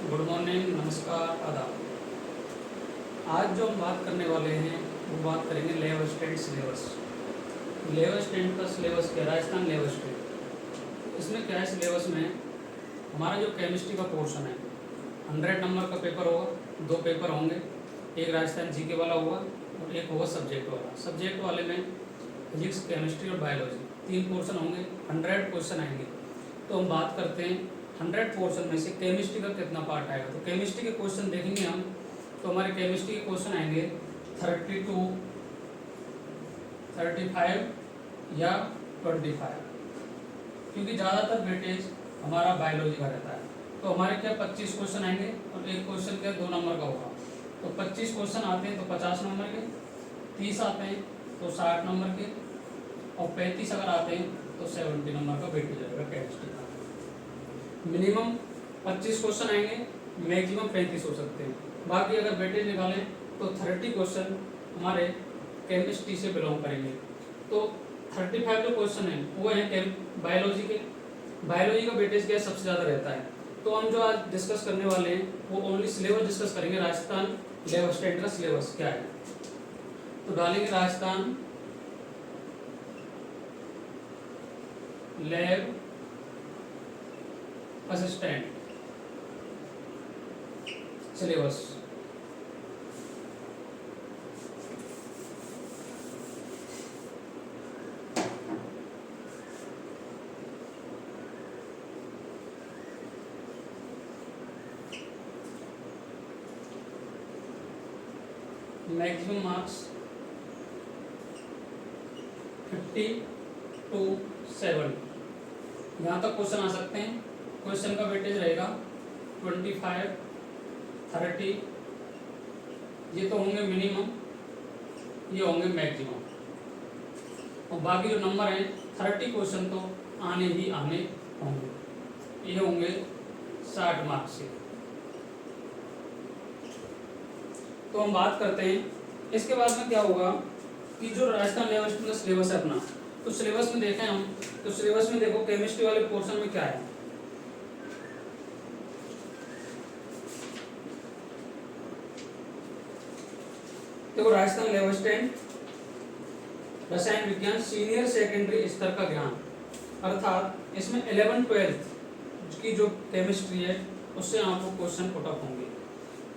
Good morning, नमस्कार, आदाब। आज जो हम बात करने वाले हैं वो बात करेंगे level stand syllabus. Level stand का सिलेबस क्या है? Rajasthan level stand. इसमें क्या है, सिलेबस में हमारा जो केमिस्ट्री का पोर्शन है 100 नंबर का पेपर होगा। 2 पेपर होंगे, एक राजस्थान जीके वाला होगा और एक होगा सब्जेक्ट वाला। सब्जेक्ट वाले में फिजिक्स, केमिस्ट्री और बायोलॉजी 3 पोर्शन होंगे, 100 क्वेश्चन आएंगे। तो हम बात करते हैं 100 पोर्शन में से केमिस्ट्री का कितना पार्ट आएगा। तो केमिस्ट्री के क्वेश्चन देखेंगे हम, तो हमारे केमिस्ट्री के क्वेश्चन आएंगे 32, 35 या 25, क्योंकि ज़्यादातर वेटेज हमारा बायोलॉजी का रहता है। तो हमारे क्या 25 क्वेश्चन आएंगे और एक क्वेश्चन क्या 2 नंबर का होगा। तो 25 क्वेश्चन आते हैं तो 50 नंबर के, 30 आते हैं तो 60 नंबर के, और 35 अगर आते हैं तो 70 नंबर का वेटेज आएगा केमिस्ट्री का। मिनिमम 25 क्वेश्चन आएंगे, मैक्सिमम 35 हो सकते हैं। बाकी अगर वेटेज निकालें तो 30 क्वेश्चन हमारे केमिस्ट्री से बिलोंग करेंगे। तो 35 जो क्वेश्चन हैं वो हैं बायोलॉजी के। बायोलॉजी का वेटेज क्या सबसे ज़्यादा रहता है। तो हम जो आज डिस्कस करने वाले हैं वो ओनली सिलेबस डिस्कस करेंगे। राजस्थान लेवल स्टैंड का सिलेबस क्या है, तो डालेंगे Rajasthan lab assistant syllabus. Maximum marks 50 to 70, यहाँ तक क्वेश्चन आ सकते हैं। क्वेश्चन का वेटेज रहेगा 25, 30, ये तो होंगे मिनिमम, ये होंगे मैक्सिमम, और बाकी जो नंबर हैं 30 क्वेश्चन तो आने ही आने होंगे, ये होंगे 60 मार्क्स के। तो हम बात करते हैं इसके बाद में क्या होगा कि जो राजस्थान लेवल का सिलेबस है अपना, तो सिलेबस में देखें हम, तो सिलेबस में देखो केमिस्ट्री वाले पोर्शन में क्या है। देखो राजस्थान लेवल स्टैंड रसायन विज्ञान सीनियर सेकेंडरी स्तर का ज्ञान, अर्थात इसमें 11-12 की जो केमिस्ट्री है उससे आपको क्वेश्चन पुट अप होंगे।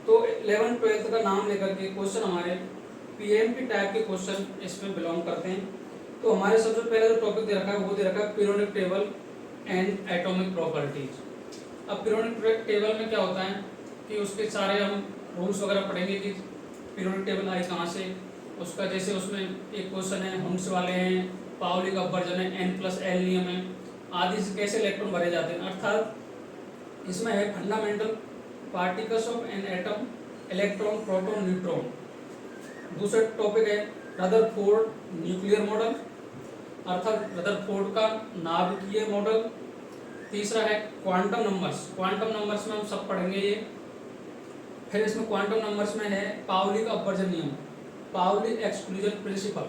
तो 11-12 का नाम लेकर के क्वेश्चन हमारे पीएमपी टाइप के क्वेश्चन इसमें बिलोंग करते हैं। तो हमारे सबसे पहले जो टॉपिक दे रखा है वो दे रखा है periodic table and atomic properties. अब पीरियोडिक टेबल में क्या होता है कि उसके सारे हम रूल्स वगैरह पढ़ेंगे कि पीरियोडिक टेबल आए कहाँ से, उसका जैसे उसमें एक क्वेश्चन है हुंड्स वाले हैं, पाउली का अपवर्जन है, N+L नियम है, आदि से कैसे इलेक्ट्रॉन भरे जाते हैं। अर्थात इसमें है fundamental particles of an atom, electron, proton, neutron. दूसरा टॉपिक है रदरफोर्ड न्यूक्लियर मॉडल, अर्थात रदरफोर्ड का नाभिकीय मॉडल। तीसरा है क्वांटम नंबर्स। क्वांटम नंबर्स में हम सब पढ़ेंगे ये। फिर इसमें क्वांटम नंबर्स में है पाउली का अपवर्जन नियम, पाउली एक्सक्लूजन प्रिंसिपल।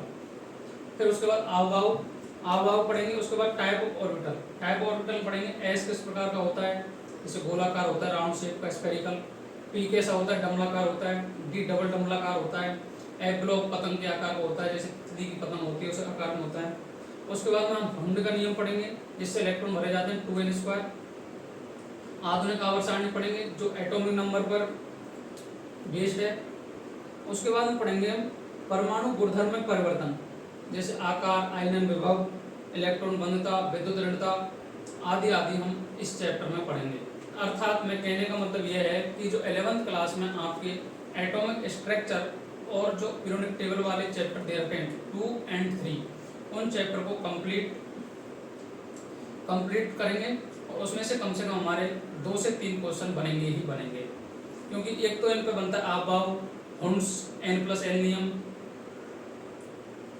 फिर उसके बाद आवभाव पढ़ेंगे। उसके बाद type of orbital. Type of orbital पढ़ेंगे, एस किस प्रकार का होता है, जैसे गोलाकार होता है, राउंड शेप का, स्फेरिकल। पी कैसा होता है, डमलाकार होता है। डी डबल डमलाकार होता है। एफ ब्लॉक पतंग के आकार का होता है, जैसे तितली की पतंग होती है उस आकार में होता है। उसके बाद में हम हुंड का नियम पढ़ेंगे जिससे इलेक्ट्रॉन भरे जाते हैं 2n²। आधुनिक आवर्त सारणी पढ़ेंगे जो एटॉमिक नंबर पर बेस्ड है। उसके बाद में पढ़ेंगे हम परमाणु गुणधर्म में परिवर्तन, जैसे आकार, आयनन विभव, इलेक्ट्रॉन बंधुता, विद्युत ऋणता आदि आदि हम इस चैप्टर में पढ़ेंगे। अर्थात मैं कहने का मतलब यह है कि जो 11th क्लास में आपके एटॉमिक स्ट्रक्चर और जो पीरियोडिक टेबल वाले चैप्टर दे रखे हैं 2 और 3, उन चैप्टर को कंप्लीट करेंगे और उसमें से कम हमारे 2 से 3 क्वेश्चन बनेंगे ही बनेंगे, क्योंकि एक तो इन पे बनता है आवभाव, हुंड्स, N+L नियम।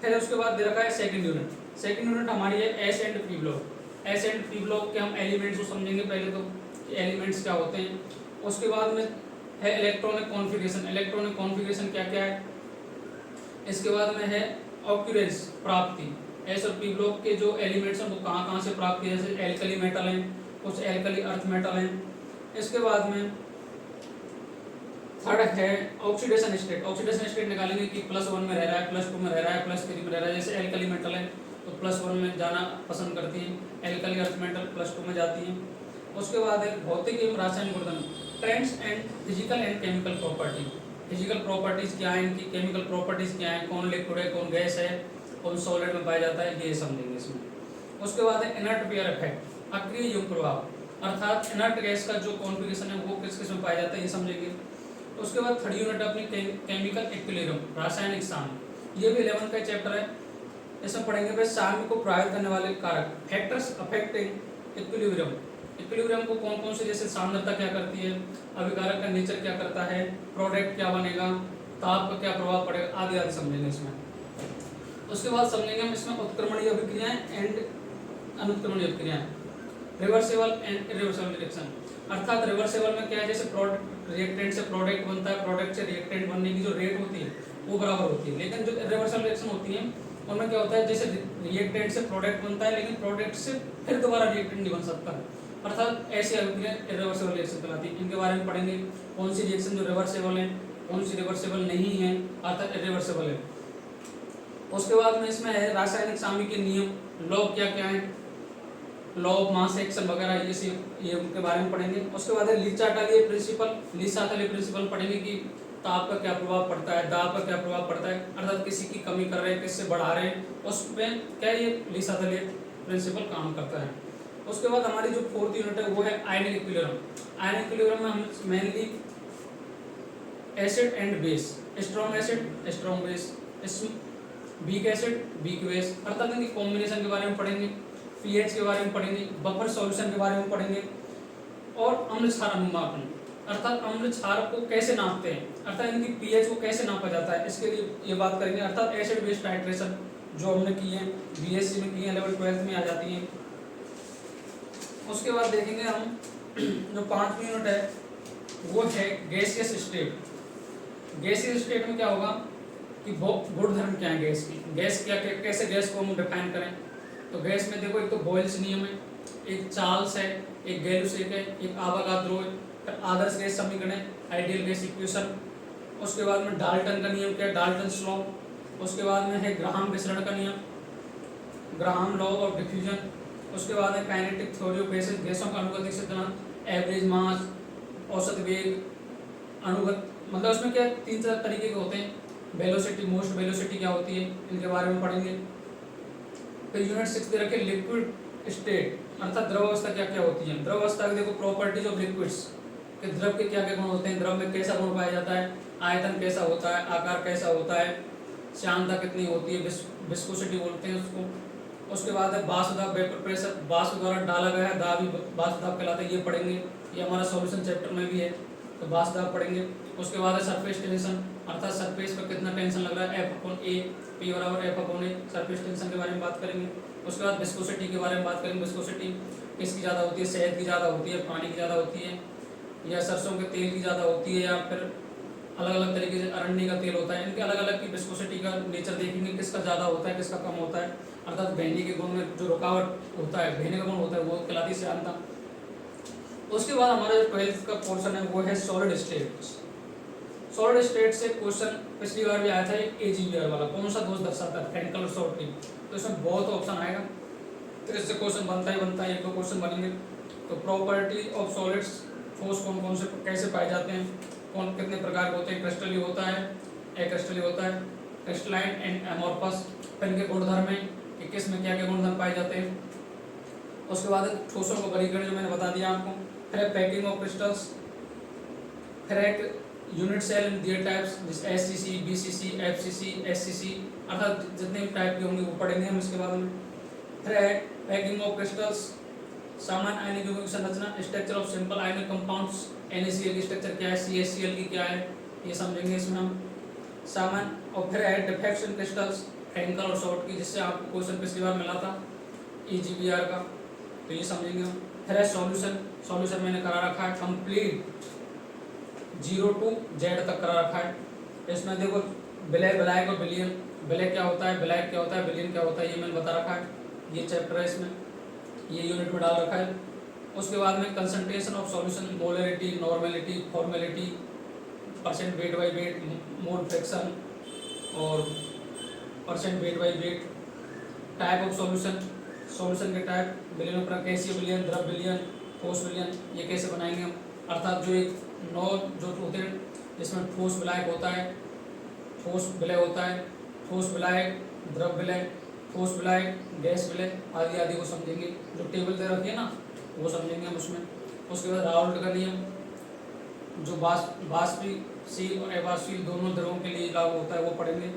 फिर उसके बाद दे रखा है सेकंड यूनिट। सेकंड यूनिट हमारी है S and P block. S and P block के हम एलिमेंट्स को समझेंगे पहले, तो एलिमेंट्स क्या होते हैं। उसके बाद में है इलेक्ट्रॉनिक कॉन्फ़िगरेशन। इलेक्ट्रॉनिक कॉन्फ़िगरेशन क्या क्या है। इसके बाद में है ऑक्यूरेंस, प्राप्ति। एस और पी ब्लॉक के जो एलिमेंट्स हैं वो कहाँ कहाँ से प्राप्त किए, जैसे एल्कली मेटल हैं, कुछ एल्कली अर्थ मेटल हैं। इसके बाद में थर्ड है ऑक्सीडेशन स्टेट। ऑक्सीडेशन स्टेट निकालेंगे कि +1 में रह रहा है, +2 में रह रहा है, +3 में रह रहा है। जैसे एल्कली मेटल है तो +1 में जाना पसंद करती हैं, एल्कली अर्थ मेटल +2 में जाती हैं। उसके बाद है भौतिक एवं रासायनिक गुणधर्म, trends and physical and chemical property. Physical properties क्या है इनकी, केमिकल प्रॉपर्टीज क्या है, कौन लिक्विड है, कौन गैस है, कौन सॉलिड में पाया जाता है, ये समझेंगे इसमें। उसके बाद है इनर्ट पेयर इफेक्ट, अक्रिय युग्म प्रभाव, अर्थात इनर्ट गैस का जो कॉन्फ़िगरेशन है वो किस किस में पाया जाता है ये समझेंगे। उसके बाद थर्ड यूनिट अपनी केमिकल इक्विलिब्रियम, रासायनिक साम्य, ये भी 11 का चैप्टर है। इसमें पढ़ेंगे फिर साम्य को प्रभावित करने वाले कारक, फैक्टर्स अफेक्टिंग इक्विलिब्रियम। इक्विलिब्रियम को कौन कौन से, जैसे सांद्रता क्या करती है, अभिकारक का नेचर क्या करता है, प्रोडक्ट क्या बनेगा, ताप का क्या प्रभाव पड़ेगा, आदि आदि समझेंगे इसमें। उसके बाद समझेंगे हम इसमें उत्क्रमणीय अभिक्रियाएं एंड अनुत्क्रमणीय अभिक्रियाएं, रिवर्सिबल एंड इरिवर्सिबल रिएक्शन। अर्थात रिवर्सिबल में क्या है, जैसे रिएक्टेंट से प्रोडक्ट बनता है, प्रोडक्ट से रिएक्टेंट बनने की जो रेट होती है वो बराबर होती है। लेकिन जो इरिवर्सिबल रिएक्शन होती है उनमें क्या होता है, जैसे रिएक्टेंट से प्रोडक्ट बनता है लेकिन प्रोडक्ट से फिर दोबारा रिएक्टेंट नहीं बन सकता, अर्थात ऐसी अभिक्रिया इरिवर्सिबल रिएक्शन कहलाती है। इनके बारे में पढ़ेंगे, कौन सी रिएक्शन जो रिवर्सिबल है, कौन सी रिवर्सिबल नहीं है, अर्थात इरिवर्सिबल है। उसके बाद में इसमें है रासायनिक साम्य के नियम, लॉ क्या क्या है, लॉ ऑफ मास एक्शन वगैरह, ये उनके बारे में पढ़ेंगे। उसके बाद है लीचाटालीय प्रिंसिपल, लीसाटालीय प्रिंसिपल पढ़ेंगे कि ताप का क्या प्रभाव पड़ता है, दाब का क्या प्रभाव पड़ता है, अर्थात किसी की कमी कर रहे हैं, किससे बढ़ा रहे हैं, उसमें क्या ये लीसाटालीय प्रिंसिपल काम करता है। उसके बाद हमारी जो फोर्थ यूनिट है वो है आयनिक इक्विलिब्रियम। आयनिक इक्विलिब्रियम में हम mainly acid and base, strong acid strong base, weak acid weak base, अर्थात इनकी कॉम्बिनेशन के बारे में पढ़ेंगे, पीएच के बारे में पढ़ेंगे, बफर सॉल्यूशन के बारे में पढ़ेंगे, और अम्ल क्षार अनुमापन, अर्थात अम्ल क्षार को कैसे नापते हैं, अर्थात इनकी पीएच को कैसे नापा जाता है, इसके लिए ये बात करेंगे। अर्थात एसिड बेस टाइट्रेशन जो हमने की है, बीएससी में की है, लेवल 12 में आ जाती है। उसके बाद देखेंगे हम जो 5वीं यूनिट है वो है गैसियस स्टेट। गैसियस स्टेट में क्या होगा कि गुणधर्म क्या है गैस की, गैस क्या, कैसे गैस को हम डिफाइन करें। तो गैस में देखो, एक तो बॉयल्स नियम है, एक चार्ल्स है, एक गैलुसेक है, एक आवागाद्रो है, फिर आदर्श गैस समीकरण है, आइडियल गैस इक्वेशन। उसके बाद में डाल्टन का नियम क्या है, डाल्टन्स लॉ। उसके बाद में है ग्राहम विसरण का नियम, ग्राहम लॉ ऑफ डिफ्यूजन। उसके बाद है काइनेटिक थ्योरी ऑफ गैसेस, गैसों का अनुगतिक सिद्धांत, एवरेज मास, औसत वेग, अनुगत, मतलब उसमें क्या 3 तरीके के होते हैं, वेलोसिटी, मोस्ट वेलोसिटी क्या होती है, इनके बारे में पढ़ेंगे। फिर यूनिट 6 दे रखे लिक्विड स्टेट, अर्थात द्रव अवस्था क्या क्या होती है। द्रव अवस्था की देखो प्रॉपर्टीज ऑफ लिक्विड्स, कि द्रव के क्या क्या गुण होते हैं, द्रव में कैसा गुण पाया जाता है, आयतन कैसा होता है, आकार कैसा होता है, श्यानता कितनी होती है, विस्कोसिटी बोलते हैं उसको। उसके बाद है वाष्प दाब, वेपर प्रेशर, वाष्प द्वारा डाला गया है दाब ही वाष्प दाब कहलाता है, ये पढ़ेंगे, ये हमारा सॉल्यूशन चैप्टर में भी है, तो वाष्प दाब पढ़ेंगे। उसके बाद है सरफेस टेंशन, अर्थात सरफेस पर कितना टेंशन लग रहा है, F/A, P = F/A, surface tension के बारे में बात करेंगे। उसके बाद विस्कोसिटी के बारे में बात करेंगे, विस्कोसिटी किसकी ज़्यादा होती है, शहद की ज़्यादा होती है, पानी की ज़्यादा होती है, या सरसों के तेल की ज़्यादा होती है, या फिर अलग अलग तरीके से अरंडी का तेल होता है, इनके अलग अलग की विस्कोसिटी का नेचर देखेंगे, किसका ज़्यादा होता है, किसका कम होता है। अर्थात बहने के गुण में जो रुकावट होता है, बहने का गुण होता है, वो कहलाती है श्यानता। उसके बाद हमारा जो 12th का पोर्शन है वो है सॉलिड स्टेट। सॉलिड स्टेट से क्वेश्चन पिछली बार भी आया था, एक AGBR वाला, कौन सा दोष दर्शाता है, फ्रैंकल और शॉर्टी, तो इसमें बहुत ऑप्शन आएगा, तो इससे क्वेश्चन बनता ही बनता है, 1-2 क्वेश्चन बनेंगे। तो प्रॉपर्टी ऑफ सॉलिड्स, ठोस कौन कौन से कैसे पाए जाते हैं, कौन कितने प्रकार के होते हैं, क्रिस्टलीय होता है, अक्रिस्टलीय होता है, क्रिस्टलाइन एंड एमोर्फस, फिर इनके गुणधर्म है कि किस में क्या क्या गुणधर्म पाए जाते हैं। उसके बाद ठोसों को वर्गीकरण जो मैंने बता दिया आपको, फिर पैकिंग ऑफ क्रिस्टल्स, फिर एक यूनिट सेल इन दियर टाइप्स, जैसे SCC, BCC, FCC, SCC, अर्थात जितने भी टाइप के होंगे वो पढ़ेंगे हम इसके बाद में। फिर है पैकिंग ऑफ क्रिस्टल्स, सामान्य आयनिक यौगिक संरचना, structure of simple ionic compounds, NaCl की स्ट्रक्चर क्या है, CaCl की क्या है, ये समझेंगे इसमें हम सामान्य। और फिर है डिफेक्ट्स इन क्रिस्टल्स, फ्रैंकल और शॉर्ट की, जिससे आपको क्वेश्चन पिछली बार मिला था AGBR का, तो ये समझेंगे हम। फिर है सॉल्यूशन, सॉल्यूशन मैंने करा रखा है कंप्लीट 0 to Z तक करा रखा है। इसमें देखो ब्लैक और बिलियन, ब्लैक क्या होता है, ब्लैक क्या होता है, बिलियन क्या होता है, ये मैंने बता रखा है, ये चैप्टर है इसमें, ये यूनिट में डाल रखा है। उसके बाद में concentration of solution, molarity, normality, formality, percent weight by weight, mole fraction और percent weight by weight. Type of solution, solution के टाइप, विलियन प्रकाशीय विलियन, द्रव विलियन, ठोस विलियन, ये कैसे बनाएंगे हम। अर्थात जो एक 9 जो होते हैं जिसमें ठोस विलायक होता है, ठोस विलय होता है, ठोस विलायक, द्रव विलय, ठोस विलायक, गैस विलय आदि आदि को समझेंगे। जो टेबल दे रखी है ना वो समझेंगे हम उसमें। उसके बाद राउल्ट का नियम, जो वाष्पशील और अवाष्पशील दोनों द्रवों के लिए लागू होता है वो पढ़ेंगे।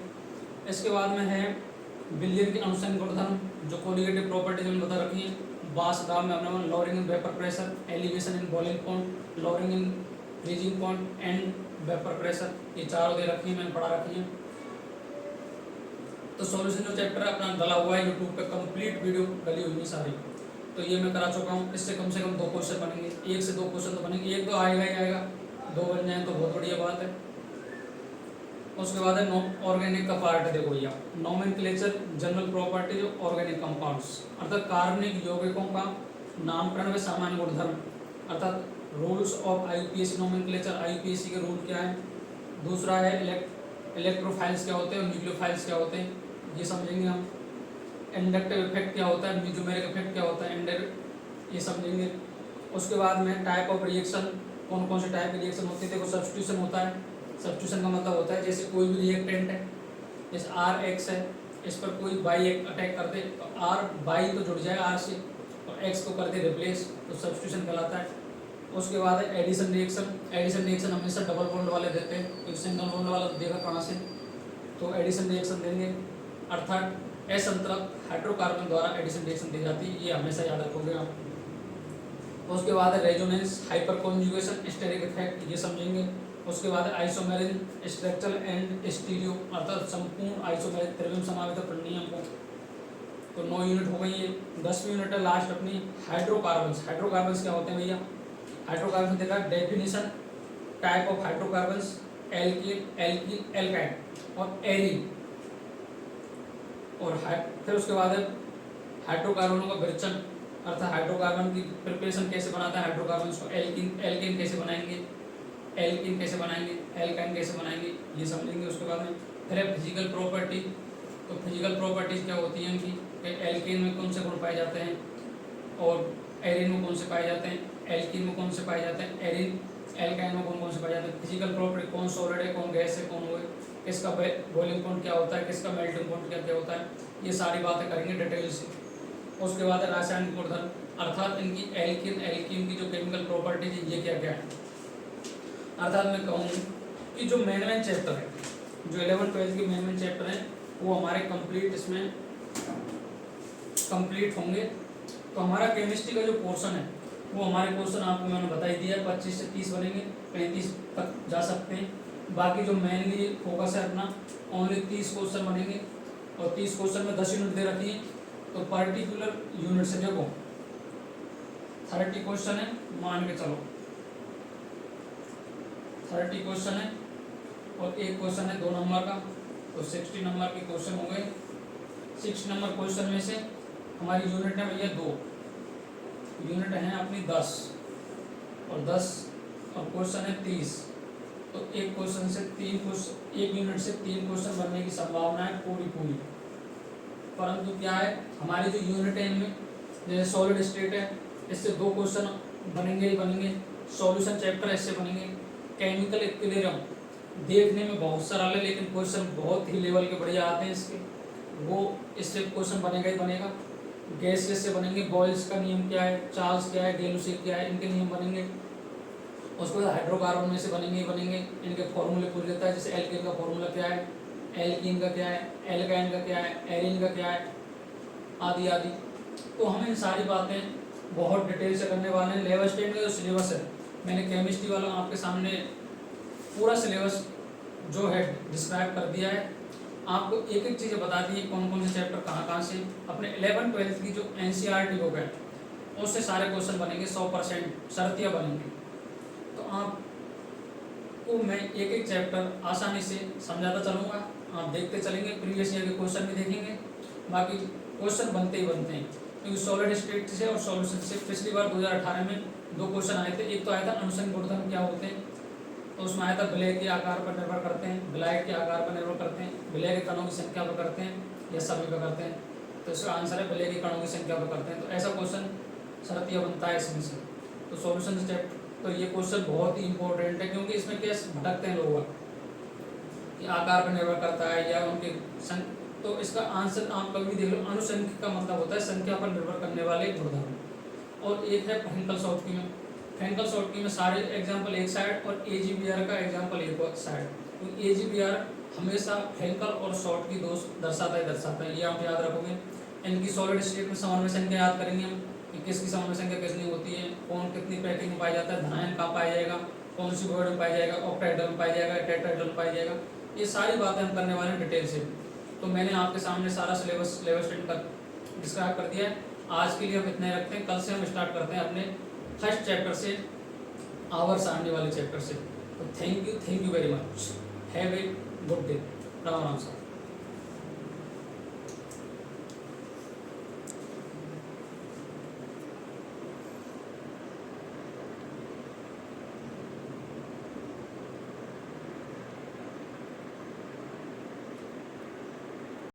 इसके बाद में है विलियन के अनुसंग गुणधर्म, जो कोलिगेटिव प्रॉपर्टीज में बता रखी है। बास दाब में अपने lowering in vapour pressure, elevation in boiling point, lowering in freezing point and vapour pressure, ये चारों दे रखी है, मैंने पढ़ा रखी है। तो सॉल्यूशन जो चैप्टर है अपना डला हुआ है यूट्यूब पे, कंप्लीट वीडियो डली हुई है सारी, तो ये मैं करा चुका हूँ। इससे कम से कम 2 क्वेश्चन बनेंगे, 1 से 2 क्वेश्चन तो बनेंगे, 1 तो आएगा ही आएगा, 2 बन जाए तो बहुत बढ़िया बात है। उसके बाद है ऑर्गेनिक का पार्ट, देखो भैया nomenclature, general properties of organic compounds, अर्थात कार्बनिक यौगिकों का नामकरण व सामान्य गुणधर्म, अर्थात rules of IUPAC nomenclature, IUPAC के रूल क्या है। दूसरा है इलेक्ट्रोफाइल्स क्या होते हैं और न्यूक्लियोफाइल्स क्या होते हैं, ये समझेंगे हम। इंडक्टिव इफेक्ट क्या होता है, मीजोमेरिक इफेक्ट क्या होता है, ये समझेंगे। उसके बाद में टाइप ऑफ रिएक्शन, कौन कौन से टाइप के रिएक्शन होते हैं। देखो सब्स्टिट्यूशन होता है, सब्स्टिट्यूशन का मतलब होता है जैसे कोई भी रिएक्टेंट है, जैसे RX है, इस पर कोई बाई अटैक कर दे तो R बाई तो जुड़ जाए R से और X को कर दे रिप्लेस, तो सब्स्टिट्यूशन कहलाता है। उसके बाद है एडिशन रिएक्शन, एडिशन रिएक्शन हमेशा डबल बॉन्ड वाले देते हैं, क्योंकि सिंगल बॉन्ड वाला देखा कहाँ से, तो एडिशन रिएक्शन देंगे, अर्थात असंतृप्त हाइड्रोकार्बन द्वारा एडिशन रिएक्शन दी जाती है, ये हमेशा याद रखोगे आप। उसके बाद है resonance, hyper conjugation, steric effect, ये समझेंगे। उसके बाद है आइसोमेरिज्म, स्ट्रक्चरल एंड स्टीरियो, अर्थात संपूर्ण आइसोमेरिक त्रिविम समावित प्रणीयम को। तो 9 यूनिट हो गई है। 10वीं यूनिट है लास्ट अपनी हाइड्रोकार्बन्स। हाइड्रोकार्बन्स क्या होते हैं भैया, हाइड्रोकार्बन देखा definition, type of hydrocarbons, alkene, alkyne और एरीन। और फिर उसके बाद है हाइड्रोकार्बनों का विरचन, अर्थात हाइड्रोकार्बन की प्रिपरेशन कैसे बनाता है हाइड्रोकार्बन्स को, एल्कीन कैसे बनाएंगे, एल्कीन कैसे बनाएंगे, एल्काइन कैसे बनाएंगे, ये समझेंगे। उसके बाद में फिर है फिजिकल प्रॉपर्टी, तो फिजिकल प्रॉपर्टीज क्या होती हैं उनकी, एल्कीन में कौन से गुण पाए जाते हैं और एरिन में कौन से पाए जाते हैं, एल्कीन में कौन से पाए जाते हैं, एरिन एल्काइन में कौन कौन से पाए जाते हैं। फिजिकल प्रॉपर्टी, कौन सॉलिड है, कौन गैस है, कौन वो है, किसका बॉइलिंग पॉइंट क्या होता है, किसका मेल्टिंग पॉइंट क्या क्या होता है, ये सारी बातें करेंगे डिटेल से। उसके बाद है रासायनिक गुणधर्म, अर्थात इनकी एल्कीन की जो केमिकल प्रॉपर्टीज है ये क्या क्या है। अर्थात मैं कहूँ कि जो मेन चैप्टर है, जो 11-12 के मेन चैप्टर हैं वो हमारे कंप्लीट इसमें कंप्लीट होंगे। तो हमारा केमिस्ट्री का जो पोर्शन है वो हमारे क्वेश्चन आपको मैंने बता ही दिया, 25 से 30 बनेंगे, 35 तक जा सकते हैं। बाकी जो मेनली फोकस है अपना, ओनली 30 क्वेश्चन बनेंगे और 30 क्वेश्चन में 10 यूनिट दे रखी है। तो पर्टिकुलर यूनिट से देखो 30 क्वेश्चन है, मान के चलो 30 क्वेश्चन है और एक क्वेश्चन है 2 नंबर का, तो 60 नंबर के क्वेश्चन हो गए। 60 नंबर क्वेश्चन में से हमारी यूनिट है भैया 2 यूनिट हैं अपनी 10 और क्वेश्चन है 30। तो एक क्वेश्चन से 3 क्वेश्चन, एक यूनिट से 3 क्वेश्चन बनने की संभावना है पूरी। परंतु क्या है, हमारी जो यूनिट है इनमें जैसे सॉलिड स्टेट है, इससे 2 क्वेश्चन बनेंगे ही बनेंगे। सॉल्यूशन चैप्टर इससे बनेंगे। केमिकल इक्विलिब्रियम देखने में बहुत सरल है लेकिन क्वेश्चन बहुत ही लेवल के बढ़िया आते हैं इसके, वो इससे क्वेश्चन बनेगा ही बनेगा। गैसेस से बनेंगे, बॉयल्स का नियम क्या है, चार्ल्स क्या है, गैलुसिक क्या है, इनके नियम बनेंगे। उसके बाद हाइड्रोकार्बन में से बनेंगे ही बनेंगे, इनके फॉर्मूले पूछ लेता है, जैसे एल्केन का फॉर्मूला क्या है, एल्कीन का क्या है, एल्काइन का क्या है, एरिन का क्या है, आदि आदि। तो हम इन सारी बातें बहुत डिटेल से करने वाले हैं। 11th स्टैंडर्ड का जो सिलेबस है, मैंने केमिस्ट्री वाला आपके सामने पूरा सिलेबस जो है डिस्क्राइब कर दिया है। आपको एक एक चीज़ें बता दी है, कौन कौन से चैप्टर कहाँ से। अपने 11th-12th की जो NCERT बुक है उससे सारे क्वेश्चन बनेंगे, 100% शर्तियाँ बनेंगी। तो आपको मैं एक एक चैप्टर आसानी से समझाता चलूँगा, आप देखते चलेंगे, प्रीवियस ईयर के क्वेश्चन भी देखेंगे। बाकी क्वेश्चन बनते ही बनते हैं, क्योंकि सॉलिड स्टेट से और सॉल्यूशन से पिछली बार 2018 में 2 क्वेश्चन आए थे। एक तो आया था अनुसंग गुणधर्म क्या होते हैं, तो उसमें आया था विलय के आकार पर निर्भर करते हैं, विलायक के आकार पर निर्भर करते हैं, विलय के कणों की संख्या पर करते हैं, या सभी पर करते हैं। तो इसका आंसर है विलय के कणों की संख्या पर करते हैं। तो ऐसा क्वेश्चन शरतिया बनता है इसमें से। तो सॉल्यूशन स्टेप, तो ये क्वेश्चन बहुत ही इंपॉर्टेंट है, क्योंकि इसमें क्या भटकते हैं लोग कि आकार पर निर्भर करता है या उनके तो इसका आंसर आप कभी भी देख लो, अनुसंख्य का मतलब होता है संख्या पर निर्भर करने वाले गुणधर्म। और एक है फ्रेंकल शॉर्टकी में, फ्रेंकल शॉर्टकी में सारे एग्जाम्पल एक साइड और AGBR का एग्जाम्पल एक साइड। तो AGBR हमेशा फ्रेंकल और शॉर्टकी दोष दर्शाता है, ये आप याद रखोगे। इनकी सॉलिड स्टेट में समन्वय संख्या याद करेंगे हम कि किसकी समन्वय संख्या कितनी होती है, कौन कितनी पैकिंग में पाया जाता है, धनायन कहाँ पाया जाएगा, कौन सी वर्ड में पाया जाएगा, ऑक्टाहेड्रल में पाया जाएगा, टेट्राहेड्रल में पाया जाएगा। ये सारी बातें हम करने वाले हैं डिटेल से। तो मैंने आपके सामने सारा सिलेबस डिस्क्राइब कर दिया है। आज के लिए हम इतना ही रखते हैं, कल से हम स्टार्ट करते हैं अपने फर्स्ट चैप्टर से, आवर सारणी वाले चैप्टर से। तो thank you very much, have a good day. Ram Ram sir.